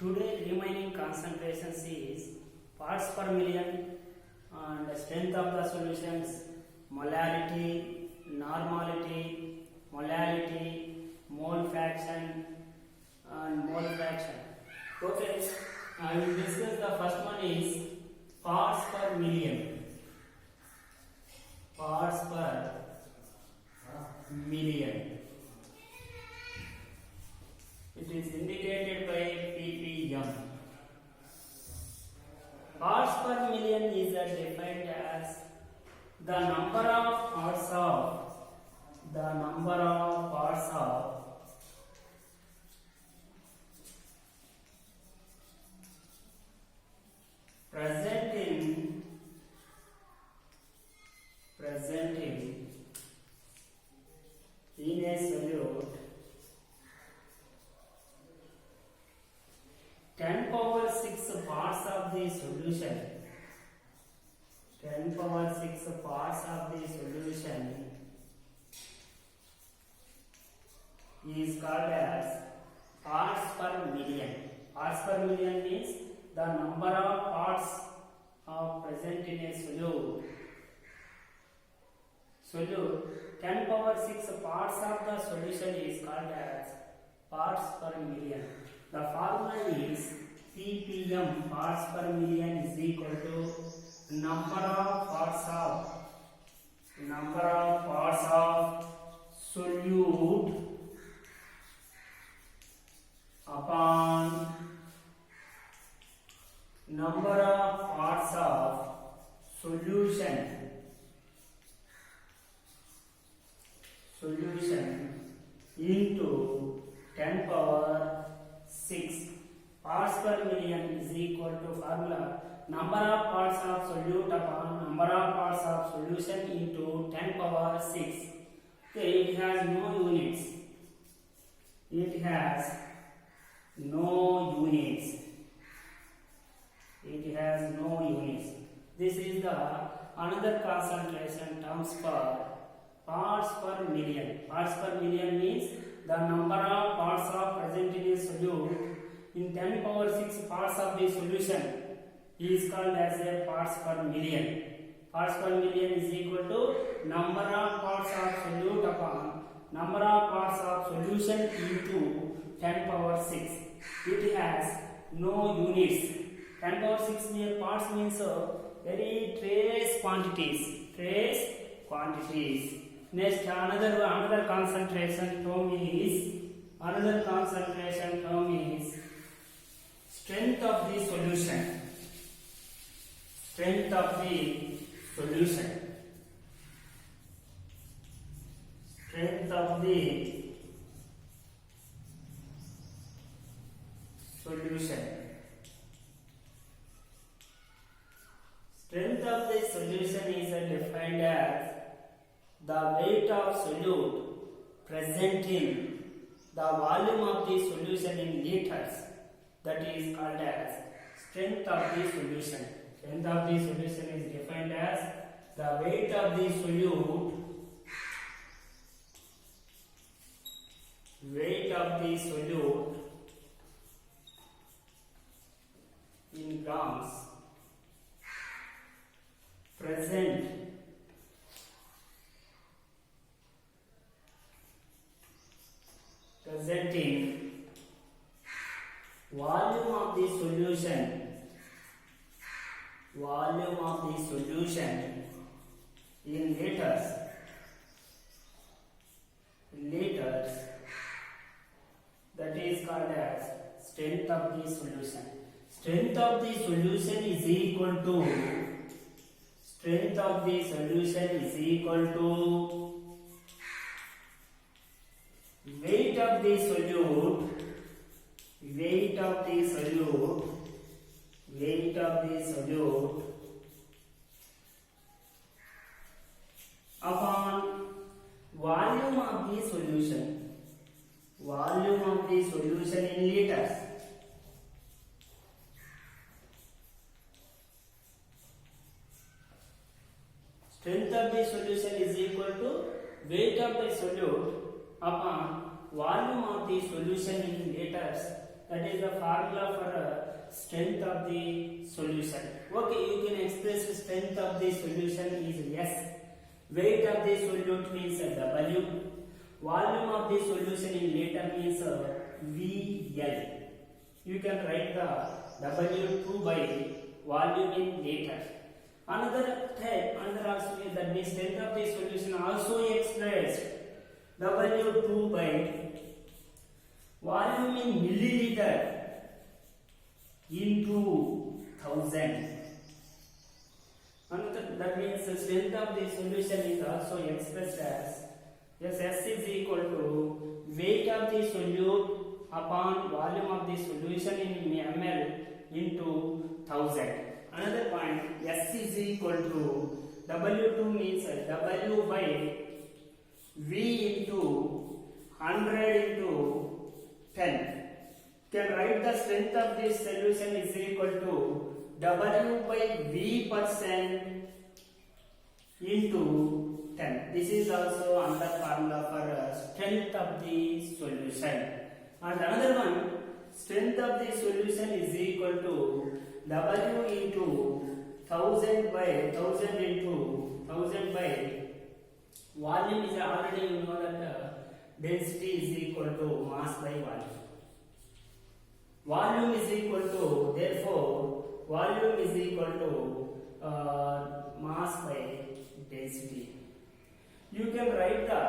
Today remaining concentrations is parts per million and strength of the solutions, molality, normality, molality, mole fraction and mole fraction. Okay, I will discuss the first one is parts per million. Parts per million. It is indicated by ppm. Parts per million is defined as the number of parts of present in a solute 10 power 6 parts of the solution. 10 power 6 parts of the solution is called as parts per million. Parts per million means the number of parts are present in a solute. 10 power 6 parts of the solution is called as parts per million. The formula is ppm, parts per million, is equal to number of parts of solute upon number of parts of solution into 10 power 6. Parts per million is equal to formula number of parts of solute upon number of parts of solution into 10 power 6. Okay, it has no units. It has no units. This is the another concentration terms for parts per million. Parts per million means the number of parts are present in a solute in 10 power 6 parts of the solution is called as a parts per million. Parts per million is equal to number of parts of solute upon number of parts of solution into 10 power 6. It has no units. 10 power 6 near parts means very trace quantities. Next, another concentration term is strength of the solution. Strength of the solution. Strength of the solution is defined as the weight of solute present in the volume of the solution in liters. That is called as strength of the solution. Strength of the solution is defined as the weight of the solute in grams present in volume of the solution in liters. That is called as strength of the solution. Strength of the solution is equal to weight of the solute upon volume of the solution in liters. Strength of the solution is equal to weight of the solute upon volume of the solution in liters. That is the formula for strength of the solution. Okay, you can express strength of the solution is S. Weight of the solute means W. Volume of the solution in liter means VL. You can write the W2 by volume in liter. Another type, another also is that the strength of the solution also expressed W2 by volume in milliliter into 1000. Another, that means the strength of the solution is also expressed as S is equal to weight of the solute upon volume of the solution in ml into 1000. Another point, S is equal to W2 means W by V into 100 into 10. Can write the strength of this solution is equal to W by V percent into 10. This is also another formula for strength of the solution. And another one, strength of the solution is equal to W into 1000 by 1000 into 1000 by volume is already you know that density is equal to mass by volume. Volume is equal to, therefore, volume is equal to mass by density. You can write the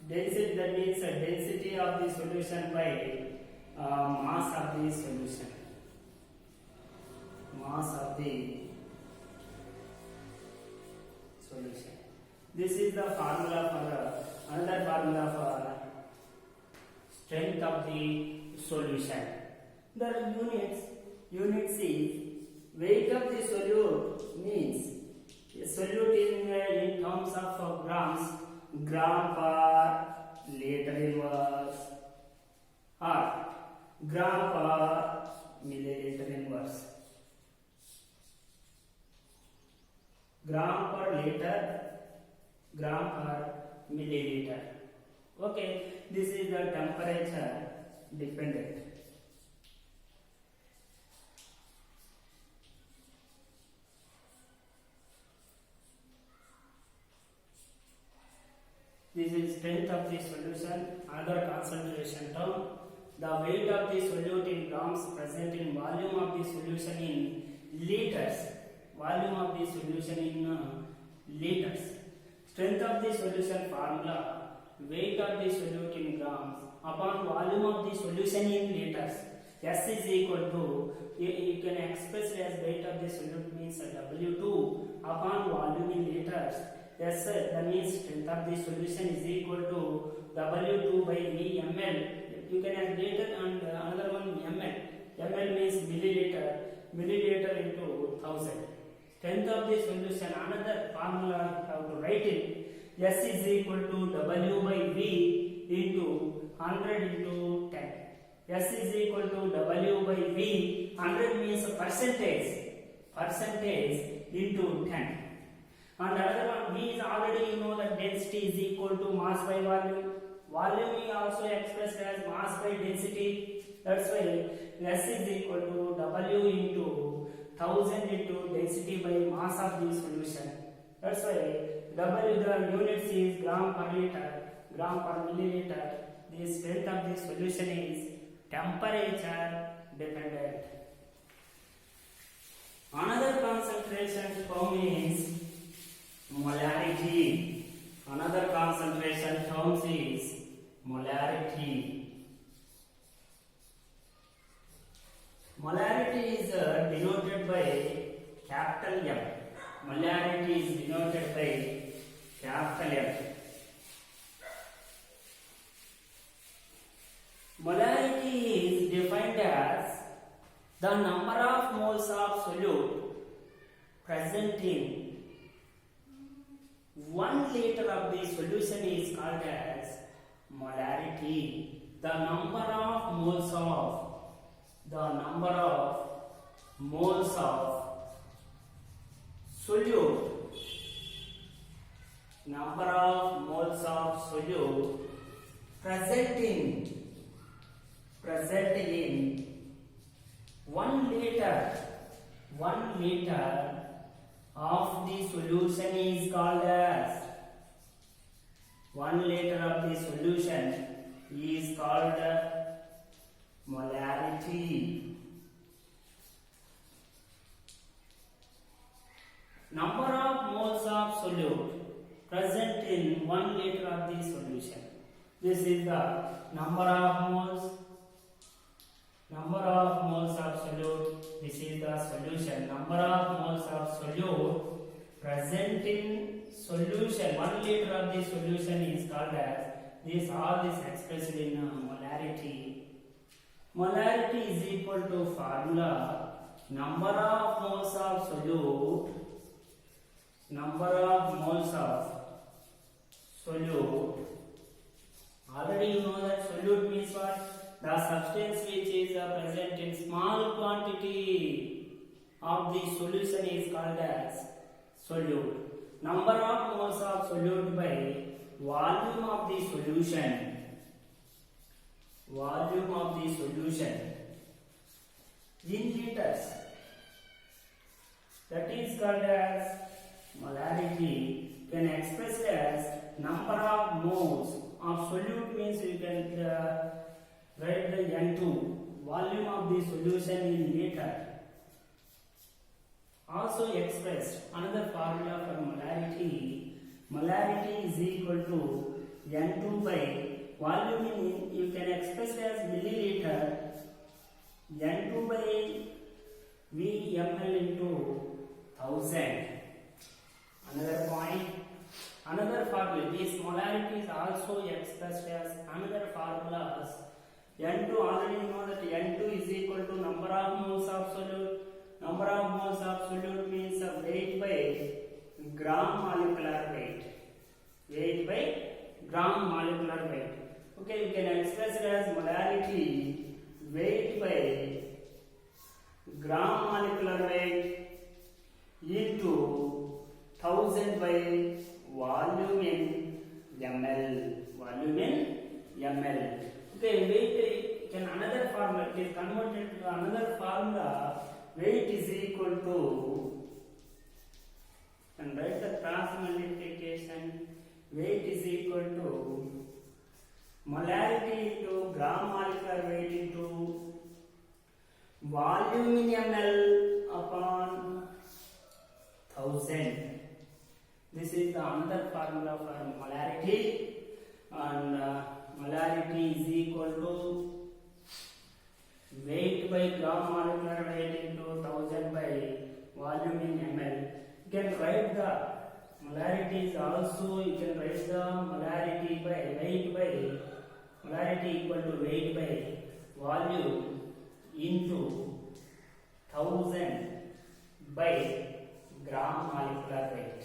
density, that means density of the solution by mass of the solution. Mass of the solution. This is the formula for another formula for strength of the solution. The units is weight of the solute means solute in terms of grams, gram per liter inverse or gram per milliliter inverse. Gram per liter, gram per milliliter. Okay, this is the temperature dependent. This is strength of the solution, another concentration term. The weight of the solute in grams present in volume of the solution in liters. Volume of the solution in liters. Strength of the solution formula, weight of the solute in grams upon volume of the solution in liters. S is equal to, you can express as weight of the solute means W2 upon volume in liters. Yes, that means strength of the solution is equal to W2 by V ml. You can add liter and another one ml. ml means milliliter. Milliliter into 1000. Strength of the solution, another formula how to write it. S is equal to W by V into 100 into 10. S is equal to W by V. 100 means percentage. Percentage into 10. And another one, V is already you know that density is equal to mass by volume. Volume is also expressed as mass by density. That's why S is equal to W into 1000 into density by mass of the solution. That's why W, the units is gram per liter, gram per milliliter. The strength of the solution is temperature dependent. Another concentration term is molarity. Another concentration term is molarity. Molarity is denoted by capital M. Molarity is denoted by capital M. Molarity is defined as the number of moles of solute present in 1 liter of the solution is called as molarity. The number of moles of solute, number of moles of solute present in present in 1 liter of the solution is called as 1 liter of the solution is called molarity. Number of moles of solute present in 1 liter of the solution. This is the number of moles of solute. This is the solution. Number of moles of solute present in solution. 1 liter of the solution is called as this. All this expressed in molarity. Molarity is equal to formula number of moles of solute. Number of moles of solute. Already you know that solute means what? The substance which is present in small quantity of the solution is called as solute. Number of moles of solute by volume of the solution. Volume of the solution in liters. That is called as molarity. Can express as number of moles of solute means you can write the N2, volume of the solution in liter. Also expressed another formula for molarity. Molarity is equal to N2 by volume in, you can express as milliliter. N2 by V ml into 1000. Another point. Another formula. This molarity is also expressed as another formulas. N2, already you know that N2 is equal to number of moles of solute. Number of moles of solute means weight by gram molecular weight. Weight by gram molecular weight. Okay, you can express it as molarity weight by gram molecular weight into 1000 by volume in ml. Volume in ml. Okay, weight can another formula. It is converted to another formula. Weight is equal to, and write the cross multiplication. Weight is equal to molarity into gram molecular weight into volume in ml upon 1000. This is the another formula for molarity, and molarity is equal to weight by gram molecular weight into 1000 by volume in ml. You can write the molarity is also, you can write the molarity by weight by molarity equal to weight by volume into 1000 by gram molecular weight.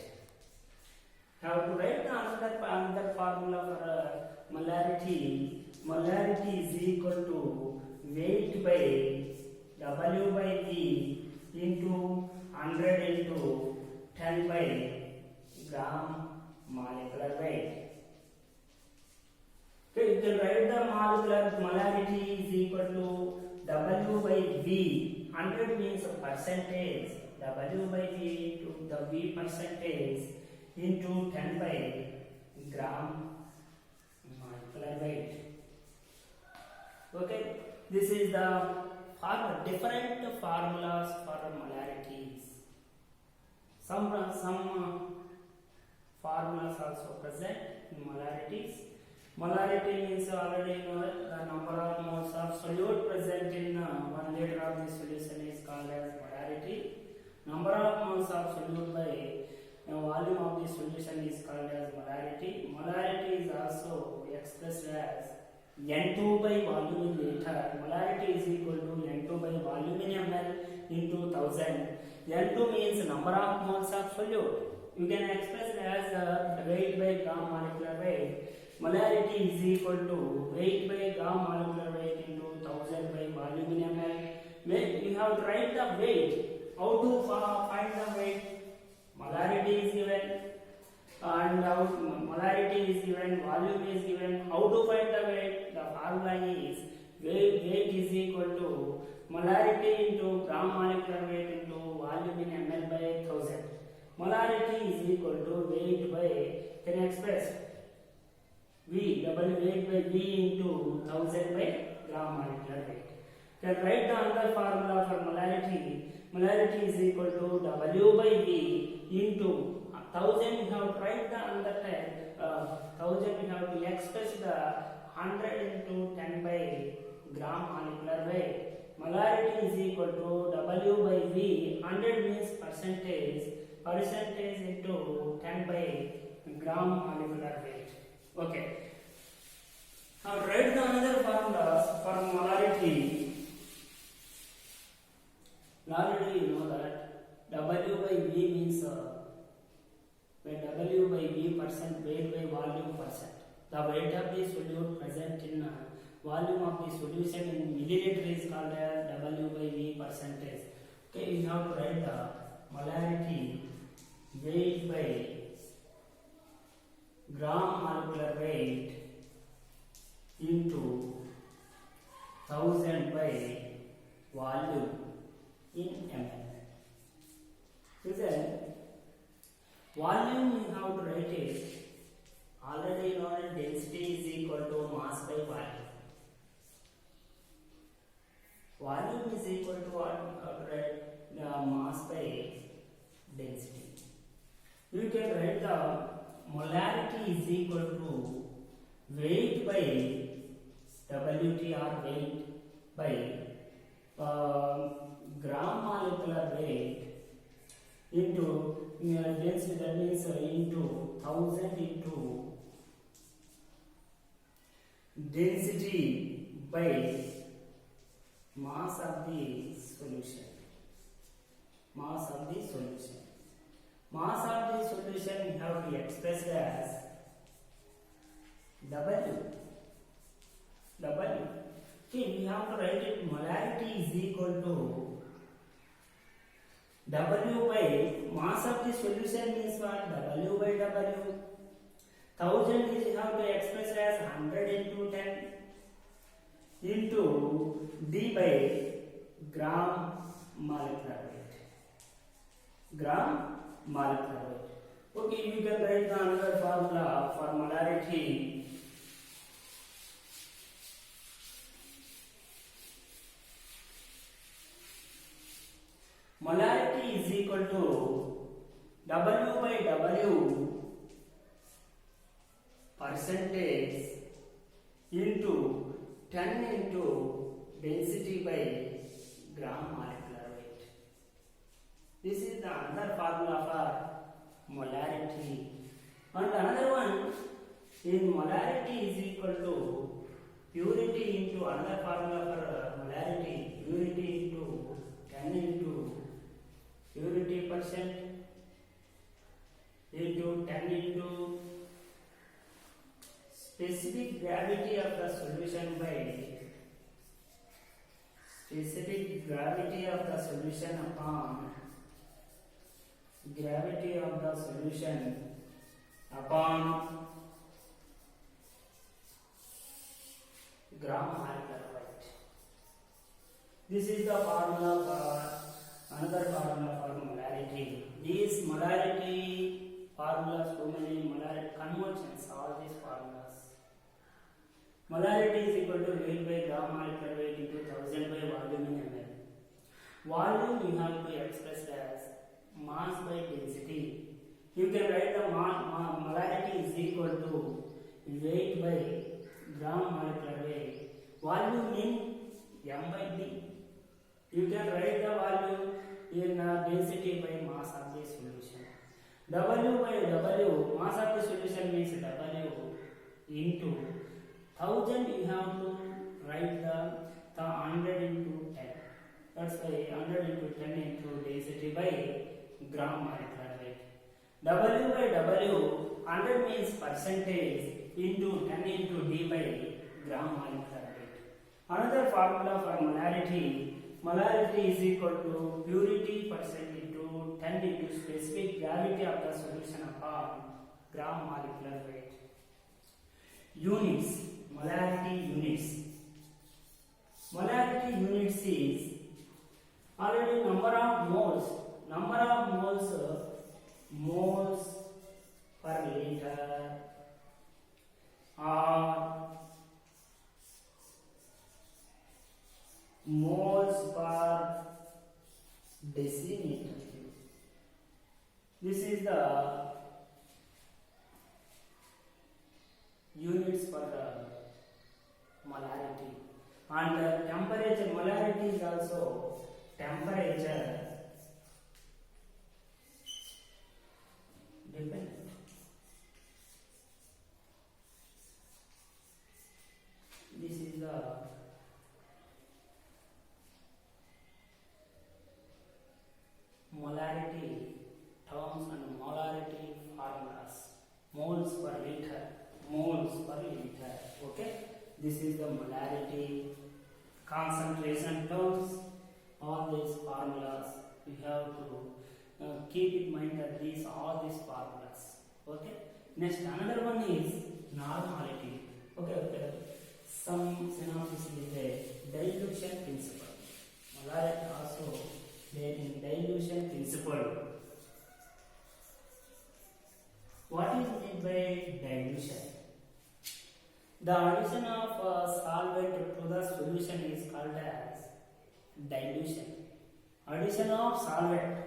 Have to write another formula for molarity. Molarity is equal to weight by W by V into 100 into 10 by gram molecular weight. Okay, you can write the molecular molarity is equal to W by V. 100 means a percentage. W by V into the V percentage into 10 by gram molecular weight. Okay, this is the different formulas for molarities. Some formulas also present in molarities. Molarity means already you know the number of moles of solute present in 1 liter of the solution is called as molarity. Number of moles of solute by volume of the solution is called as molarity. Molarity is also expressed as N2 by volume in liter. Molarity is equal to N2 by volume in ml into 1000. N2 means number of moles of solute. You can express it as the weight by gram molecular weight. Molarity is equal to weight by gram molecular weight into 1000 by volume in ml. You have to write the weight. How to find the weight? Molarity is given, and molarity is given, volume is given. How to find the weight? The formula is weight is equal to molarity into gram molecular weight into volume in ml by 1000. Molarity is equal to weight by, can express V, double weight by V into 1000 by gram molecular weight. Can write the another formula for molarity. Molarity is equal to W by V into 1000. We have to write the another type. 1000 we have to express the 100 into 10 by gram molecular weight. Molarity is equal to W by V. 100 means percentage. Percentage into 10 by gram molecular weight. Okay. Now write the another formulas for molarity. Already you know that W by V means when W by V percent weight by volume percent. The weight of the solute present in volume of the solution in milliliter is called as W by V percentage. Okay, we have to write the molarity weight by gram molecular weight into 1000 by volume in ml. So then volume we have to write it already known as density is equal to mass by volume. Volume is equal to what? We have to write the mass by density. You can write the molarity is equal to weight by WT or weight by gram molecular weight into density, that means into 1000 into density by mass of the solution. Mass of the solution. Mass of the solution we have to express as W. Okay, we have to write it molarity is equal to W by mass of the solution means what? W by W. 1000 is you have to express as 100 into 10 into D by gram molecular weight. Gram molecular weight. Okay, you can write the another formula for molarity. Molarity is equal to W by W percentage into 10 into density by gram molecular weight. This is the another formula for molarity. And another one in molarity is equal to purity into another formula for molarity. Purity into 10 into purity percent into 10 into specific gravity of the solution by specific gravity of the solution upon gravity of the solution upon gram molecular weight. This is the formula for another formula for molarity. These molarity formulas, so many molarity conversions, all these formulas. Molarity is equal to weight by gram molecular weight into 1000 by volume in ml. Volume you have to express as mass by density. You can write the molarity is equal to weight by gram molecular weight. Volume in m by d. You can write the volume in density by mass of the solution. W by W, mass of the solution means W into 1000. You have to write the 100 into 10. That's why 100 into 10 into density by gram molecular weight. W by W, 100 means percentage into 10 into D by gram molecular weight. Another formula for molarity. Molarity is equal to purity percent into 10 into specific gravity of the solution upon gram molecular weight. Units, molarity units. Molarity units is already number of moles moles per liter or moles per decimeter cube. This is the units for the molarity. And temperature, molarity is also temperature dependent. This is the molarity terms and molarity formulas. Moles per liter. Okay, this is the molarity, concentration terms. All these formulas we have to keep in mind that all these formulas. Okay. Next, another one is normality. Okay. Some synopsis is a dilution principle. Molarity also there in dilution principle. What is meant by dilution? The addition of solvent to the solution is called as dilution. Addition of solvent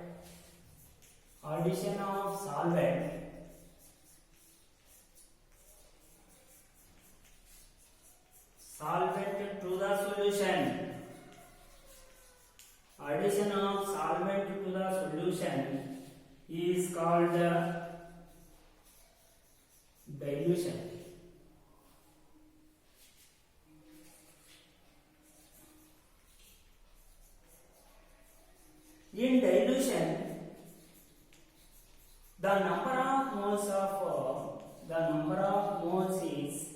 to the solution. Addition of solvent to the solution is called dilution. In dilution, the number of moles is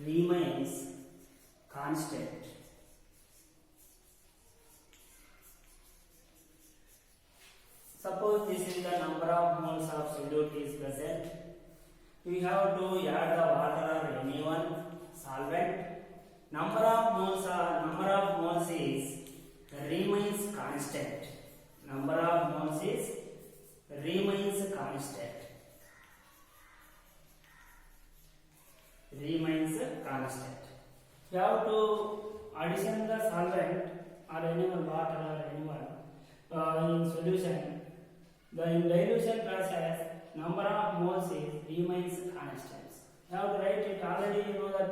remains constant. Suppose this is the number of moles of solute is present. We have to add the water or any one solvent. Number of moles is remains constant. Number of moles is remains constant. You have to addition the solvent or any one water or any one in solution. In dilution process, number of moles is remains constant. You have to write it. Already you know that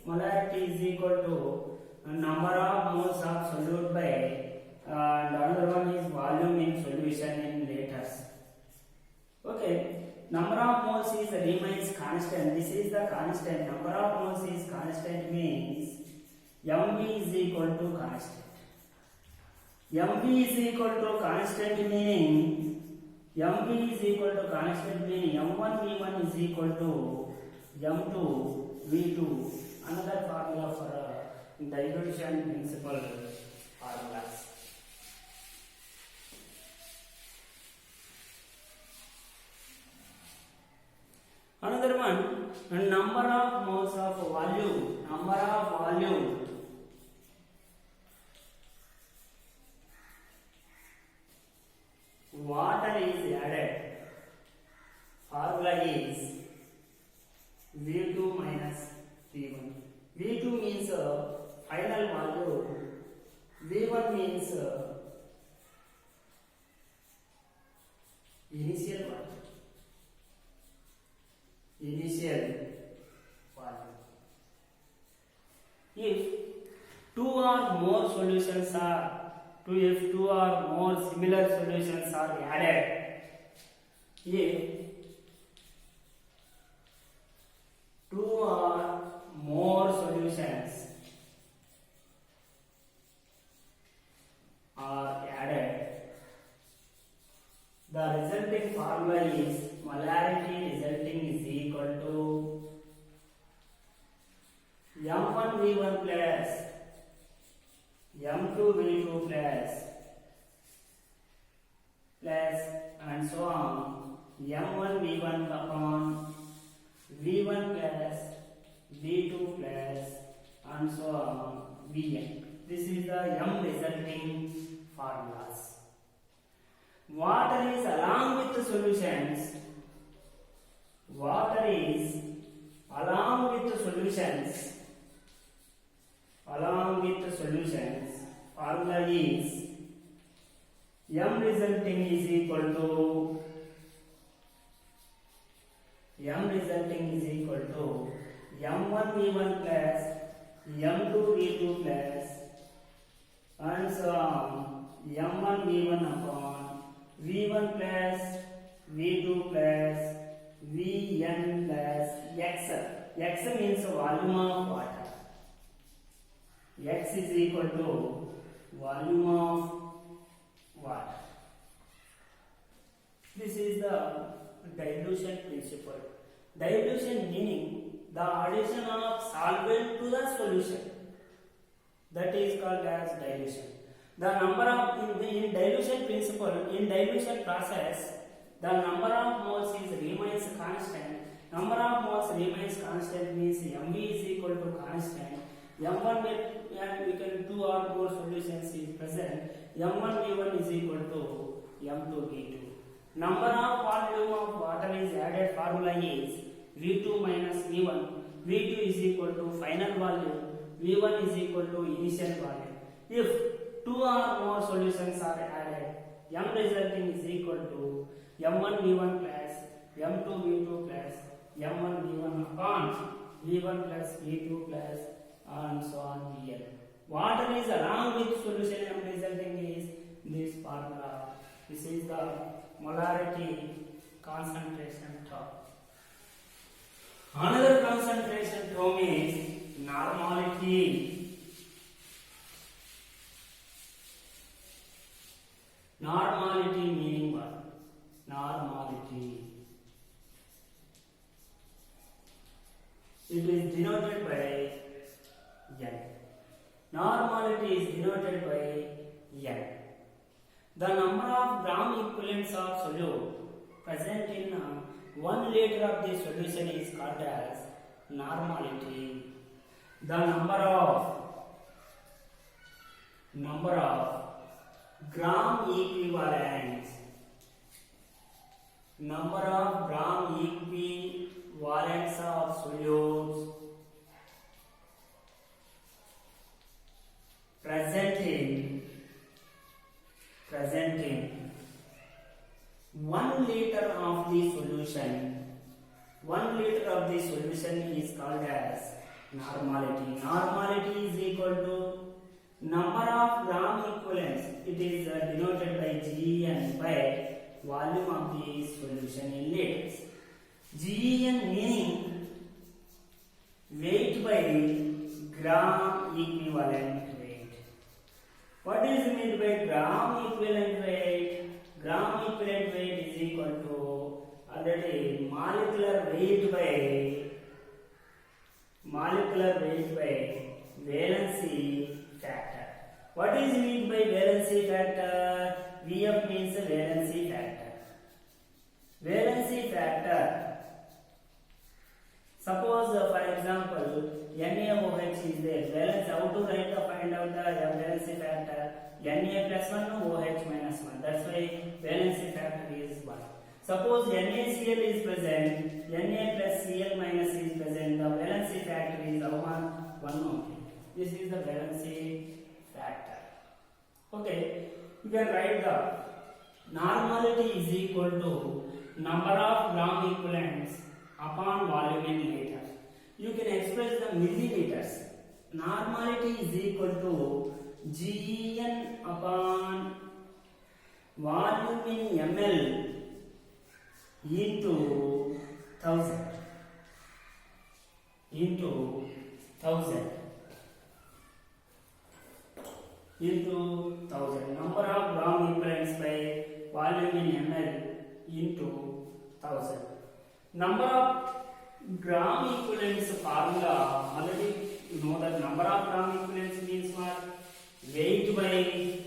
molarity is equal to number of moles of solute by and another one is volume in solution in liters. Okay, number of moles is remains constant. This is the constant. Number of moles is constant means mv is equal to constant. mv is equal to constant meaning m1 v1 is equal to m2 v2. Another formula for dilution principle formulas. Another one, number of moles of volume. Water is added. Formula is V2 minus V1. V2 means final volume. V1 means initial volume. If two or more similar solutions are added, if two or more solutions are added, the resulting formula is molarity resulting is equal to m1 v1 plus m2 v2 plus and so on m1 v1 upon V1 plus V2 plus and so on Vn. This is the M resulting formulas. Water is along with the solutions. Water is along with the solutions. Along with the solutions, formula is M resulting is equal to M1 V1 plus M2 V2 plus and so on M1 V1 upon V1 plus V2 plus Vn plus X. X means volume of water. X is equal to volume of water. This is the dilution principle. Dilution meaning the addition of solvent to the solution. That is called as dilution. The number of in dilution principle, in dilution process, the number of moles remains constant. Number of moles remains constant means Mv is equal to constant. M1 and we can 2 or more solutions is present. M1 V1 is equal to M2 V2. Number of volume of water is added, formula is V2 minus V1. V2 is equal to final volume. V1 is equal to initial volume. If 2 or more solutions are added, M resulting is equal to M1 V1 plus M2 V2 plus M1 V1 upon V1 plus V2 plus and so on Vn. Water is along with solution, M resulting is this formula. This is the molarity concentration term. Another concentration term is normality. Normality meaning what? Normality. It is denoted by N. Normality is denoted by N. The number of gram equivalents of solute present in 1 liter of the solution is called as normality. The number of gram equivalents, number of gram equivalents of solutes present in 1 liter of the solution. 1 liter of the solution is called as normality. Normality is equal to number of gram equivalents. It is denoted by GEN by volume of the solution in liters. GEN meaning weight by gram equivalent weight. What is meant by gram equivalent weight? Gram equivalent weight is equal to already molecular weight by valency factor. What is meant by valency factor? VF means valency factor. Valency factor. Suppose for example NaOH is there. Valence, how to find out the valency factor? Na plus 1, OH minus 1. That's why valency factor is 1. Suppose NaCl is present, Na plus Cl minus is present. The valency factor is 1 only. This is the valency factor. Okay, you can write the normality is equal to number of gram equivalents upon volume in liter. You can express the milliliters. Normality is equal to GN upon volume in ml into 1000 into 1000 number of gram equivalents by volume in ml into 1000. Number of gram equivalents formula already you know that number of gram equivalents means what? Weight by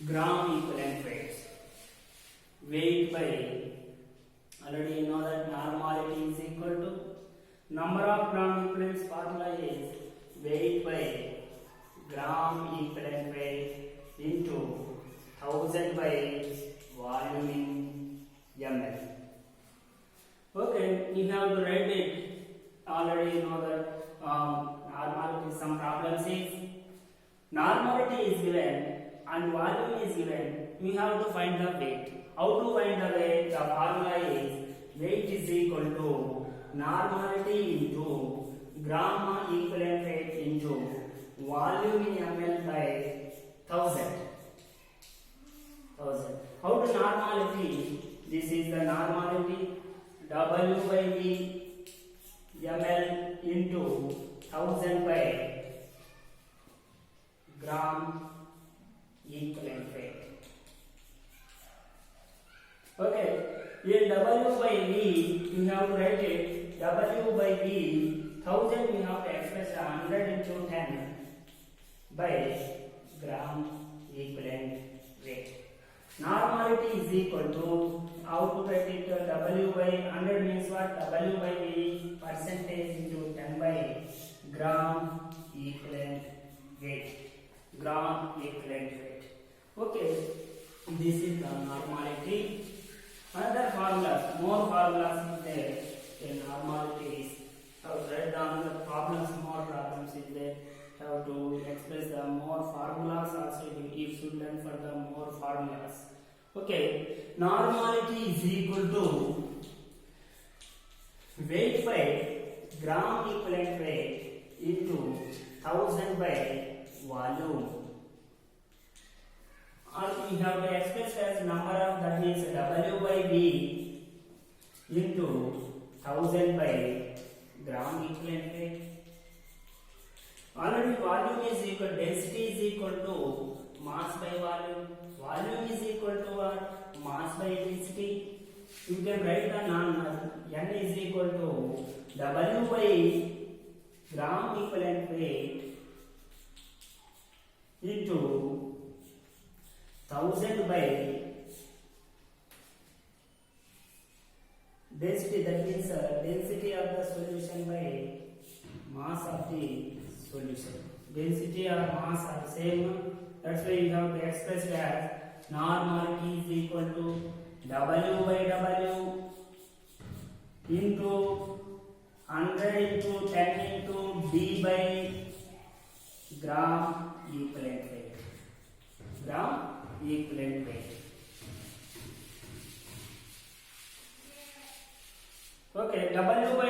gram equivalent weights. Weight by already you know that normality is equal to number of gram equivalents formula is weight by gram equivalent weight into 1000 by volume in ml. Okay, you have to write it. Already you know that normality. Some problems is normality is given and volume is given. We have to find the weight. How to find the weight? The formula is weight is equal to normality into gram equivalent weight into volume in ml by 1000. How to normality? This is the normality. W by V ml into 1000 by gram equivalent weight. Okay, in W by V, you have to write it. W by V, 1000 we have to express 100 into 10 by gram equivalent weight. Normality is equal to, how to write it, W by 100 means what? W by V percentage into 10 by gram equivalent weight. Gram equivalent weight. Okay, this is the normality. Another formulas, more formulas is there. In normality is, how to write down the problems, more problems is there. How to express the more formulas also you should learn for the more formulas. Okay, normality is equal to weight by gram equivalent weight into 1000 by volume. Or we have to express as number of, that means W by V into 1000 by gram equivalent weight. Already volume is equal, density is equal to mass by volume. Volume is equal to what? Mass by density. You can write the N is equal to W by gram equivalent weight into 1000 by density, that means density of the solution by mass of the solution. Density or mass are the same. That's why you have to express as normality is equal to W by W into 100 into 10 into D by gram equivalent weight. Gram equivalent weight. Okay, W by